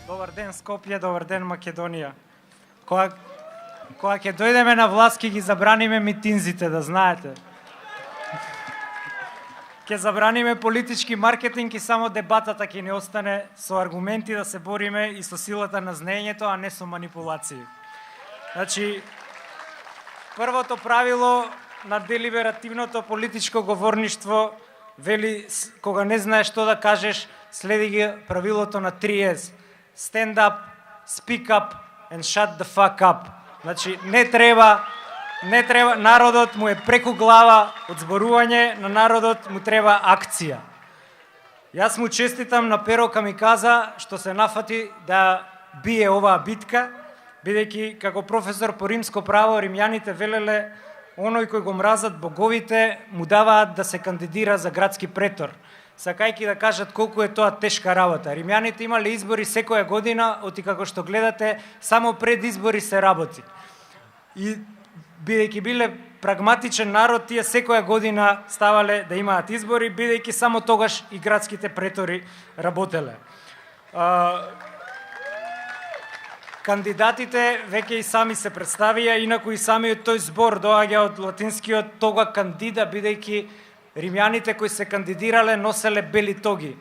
Добар ден Скопје, добар ден Македонија. Кога ќе дојдеме на власт, ќе ги забраниме митинзите, да знаете. Ќе забраниме политички маркетинг и само дебатата ќе ни остане со аргументи да се бориме и со силата на знаењето, а не со манипулации. Значи, првото правило на делиберативното политичко говорништво вели, кога не знаеш што да кажеш, следи ги правилото на 3S. Stand up, speak up and shut the fuck up. Значи, не треба, народот му е преку глава од зборување, на народот му треба акција. Јас му честитам на Перо Камиказа што се нафати да бие оваа битка, бидејќи како професор по римско право римјаните велеле оној кој го мразат боговите му даваат да се кандидира за градски претор, сакајќи да кажат колку е тоа тешка работа. Римјаните имале избори секоја година, оти како што гледате, само пред избори се работи. И бидејќи биле прагматичен народ, тие секоја година ставале да имаат избори, бидејќи само тогаш и градските претори работеле. Кандидатите веќе и сами се представија, инаку и самиот тој збор доаѓа од латинскиот тога кандида, бидејќи римјаните кои се кандидирале носеле бели тоги.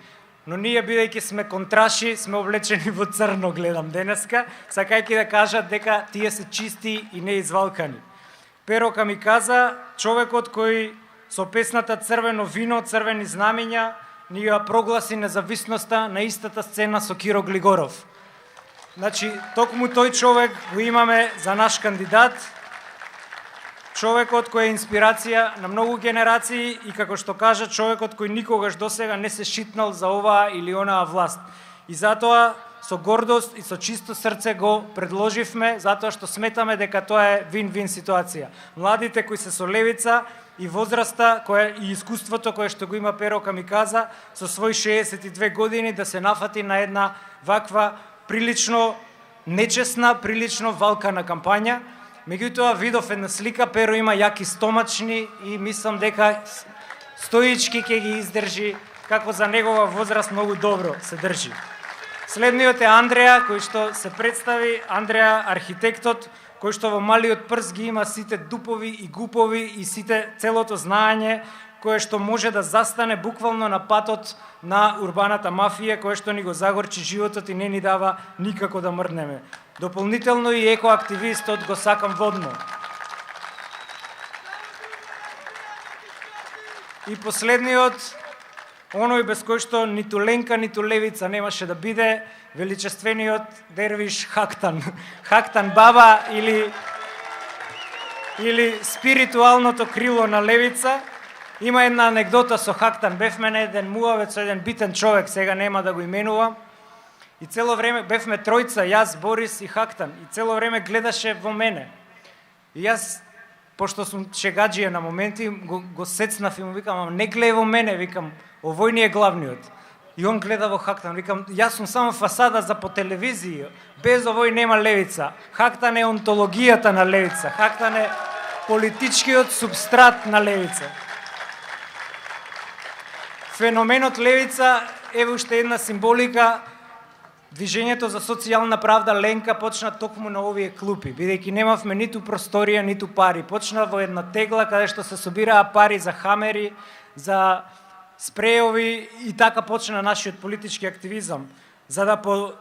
Но ние, бидејќи сме контраши, сме облечени во црно, гледам денеска, сакајќи да кажат дека тие се чисти и неизвалкани. Перо Камиказа, човекот кој со песната Црвено вино, црвени знамиња, ни ја прогласи независноста на истата сцена со Киро Глигоров. Значи, токму тој човек го имаме за наш кандидат, човекот кој е инспирација на многу генерации и, како што кажа, човекот кој никогаш досега не се шитнал за оваа или онаа власт. И затоа со гордост и со чисто срце го предложивме, затоа што сметаме дека тоа е вин-вин ситуација. Младите кои се со левица и возраста и искуството кое што го има Перо Камиказа со своји 62 години да се нафати на една ваква прилично нечесна, прилично валкана кампања. Меѓутоа видов една слика, Перо има јаки стомачни и мислам дека стоички ќе ги издржи, како за негова возраст многу добро се држи. Следниот е Андреја, кој што се представи, Андреја архитектот, кој што во малиот прст ги има сите дупови и гупови и сите целото знаење, кое што може да застане буквално на патот на урбаната мафија, кое што ни го загорчи животот и не ни дава никако да мрднеме. Дополнително и екоактивистот го сакам водно. И последниот, оној без кој што ниту ленка, ниту левица немаше да биде, величествениот дервиш Хактан. Хактан баба или спиритуалното крило на левица. Има една анегдота со Хактан. Бевме на еден муавец, еден битен човек, сега нема да го именувам. И цело време бевме тројца, јас, Борис и Хактан. И цело време гледаше во мене. И јас, пошто сум шегаджија на моменти, го сецнав и му викам, не гледај во мене, викам, овој ни е главниот. И он гледа во Хактан, викам, јас сум само фасада за по телевизија, без овој нема левица. Хактан е онтологијата на левица, Хактан е политичкиот субстрат на левица. Феноменот левица е уште една символика. Движењето за социјална правда Ленка почна токму на овие клупи, бидејќи немавме ниту просторија, ниту пари. Почна во една тегла каде што се собираа пари за хамери, за спреови и така почна нашиот политички активизам. За да по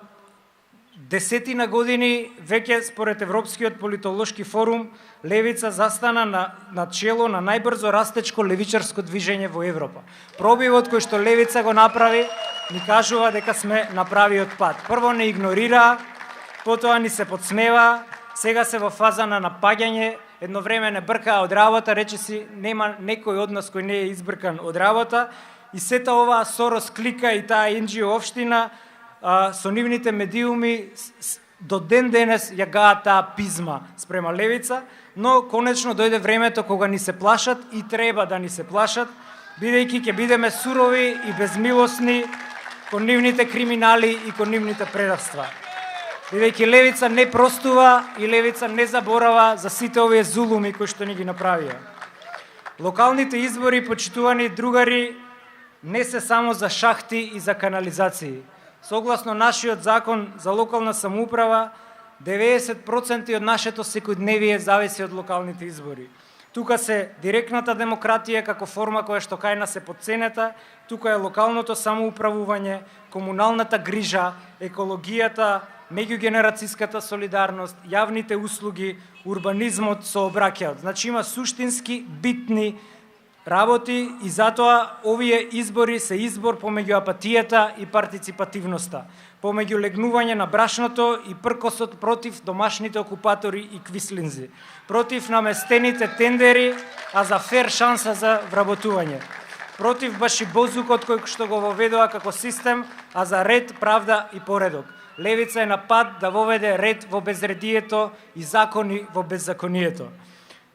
десетина години веќе според Европскиот политолошки форум левица застана на чело на најбрзо растечко левичарско движење во Европа. Пробивот кој што левица го направи ни кажува дека сме на правиот пат. Прво не игнорира, потоа ни се подсмева, сега се во фаза на напаѓање, едно време не бркаа од работа, речиси нема некој од нас кој не е избркан од работа и сета оваа Сорос клика и таа NGO општина со нивните медиуми до ден денес ја гаат таа пизма спрема левица, но конечно дојде времето кога ни се плашат и треба да ни се плашат, бидејќи ќе бидеме сурови и безмилосни кон нивните криминали и кон нивните предавства. Бидејќи левица не простува и левица не заборава за сите овие зулуми кои што ни ги направија. Локалните избори, почитувани другари, не се само за шахти и за канализации. Согласно нашиот закон за локална самоуправа, 90% од нашето секојдневие зависи од локалните избори. Тука се директната демократија како форма која што кај нас е подценета, тука е локалното самоуправување, комуналната грижа, екологијата, меѓугенерацијската солидарност, јавните услуги, урбанизмот, сообраќајот. Значи има суштински битни работи и затоа овие избори се избор помеѓу апатијата и партиципативноста, помеѓу легнување на брашното и пркосот против домашните окупатори и квислинзи, против наместените тендери, а за фер шанса за вработување, против башибозукот кој што го воведува како систем, а за ред, правда и поредок. Левица е на пат да воведе ред во безредието и закони во беззаконието.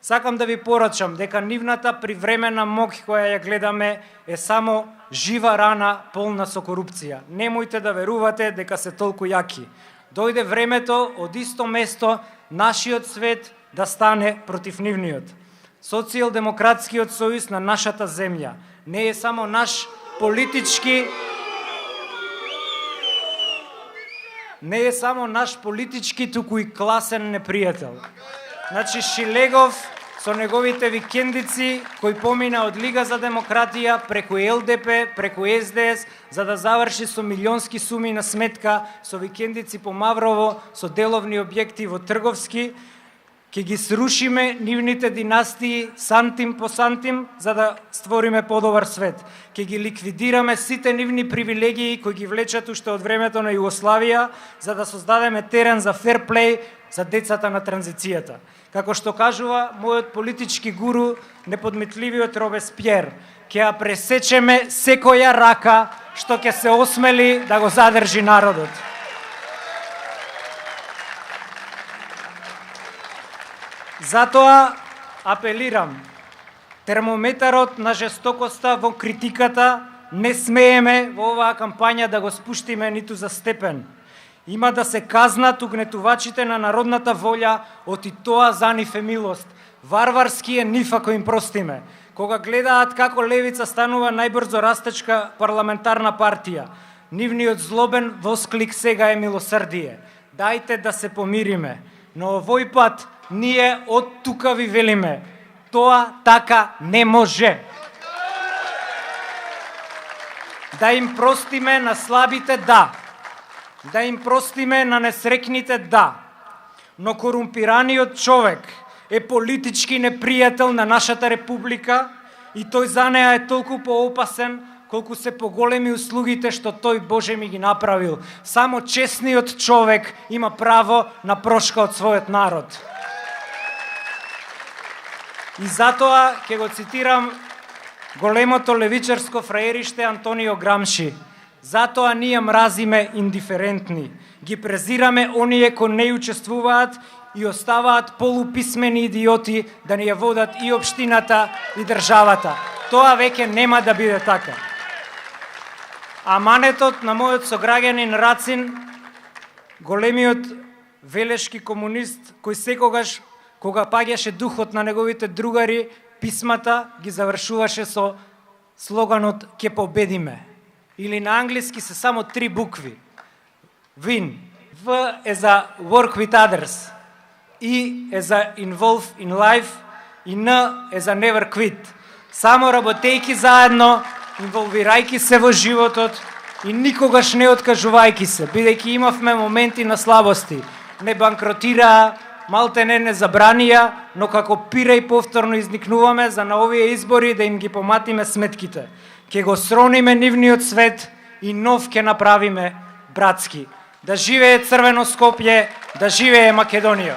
Сакам да ви порачам дека нивната привремена моќ која ја гледаме е само жива рана полна со корупција. Немојте да верувате дека се толку јаки. Дојде времето од исто место нашиот свет да стане против нивниот. Социјалдемократскиот сојуз на нашата земја не е само наш политички, туку и класен непријател. Значи Шилегов со неговите викендици кој помина од Лига за демократија преку ЛДП, преку СДС, за да заврши со милионски суми на сметка, со викендици по Маврово, со деловни објекти во Трговски, ќе ги срушиме нивните династии сантим по сантим за да створиме подобар свет. Ќе ги ликвидираме сите нивни привилегии кои ги влечат уште од времето на Југославија за да создадеме терен за ферплей за децата на транзицијата. Како што кажува мојот политички гуру, неподмитливиот Робеспиер, ќе ја пресечеме секоја рака што ќе се осмели да го задржи народот. Затоа апелирам, термометарот на жестокоста во критиката не смееме во оваа кампања да го спуштиме ниту за степен. Има да се казнат угнетувачите на народната волја, оти тоа за нив е милост. Варварски е нив ако им простиме. Кога гледаат како левица станува најбрзо растечка парламентарна партија, нивниот злобен восклик сега е милосрдие. Дајте да се помириме. Но овој пат ние од тука ви велиме, тоа така не може. Да им простиме на слабите, да. Да им простиме на несрекните, да. Но корумпираниот човек е политички непријател на нашата република и тој за неа е толку поопасен колку се поголеми услугите што тој Боже ми ги направил. Само честниот човек има право на прошка од својот народ. И затоа ќе го цитирам големото левичарско фраериште Антонио Грамши. Затоа ние мразиме индиферентни. Ги презираме оние кои не учествуваат и оставаат полуписмени идиоти да ни ја водат и општината и државата. Тоа веќе нема да биде така. Аманетот на мојот сограѓанин Рацин, големиот велешки комунист, кој секогаш, кога паѓаше духот на неговите другари, писмата ги завршуваше со слоганот "Ке победиме". Или на англиски се само 3 букви. WIN. В е за work with others. И е за involve in life. И Н е за never quit. Само работејки заедно, инволвирајки се во животот и никогаш не откажувајки се, бидејќи имавме моменти на слабости. Не банкротираа, малте не забранија, но како пира и повторно изникнуваме за на овие избори да им ги поматиме сметките. Ке го срониме нивниот свет и нов ке направиме братски. Да живее Црвено Скопје, да живее Македонија.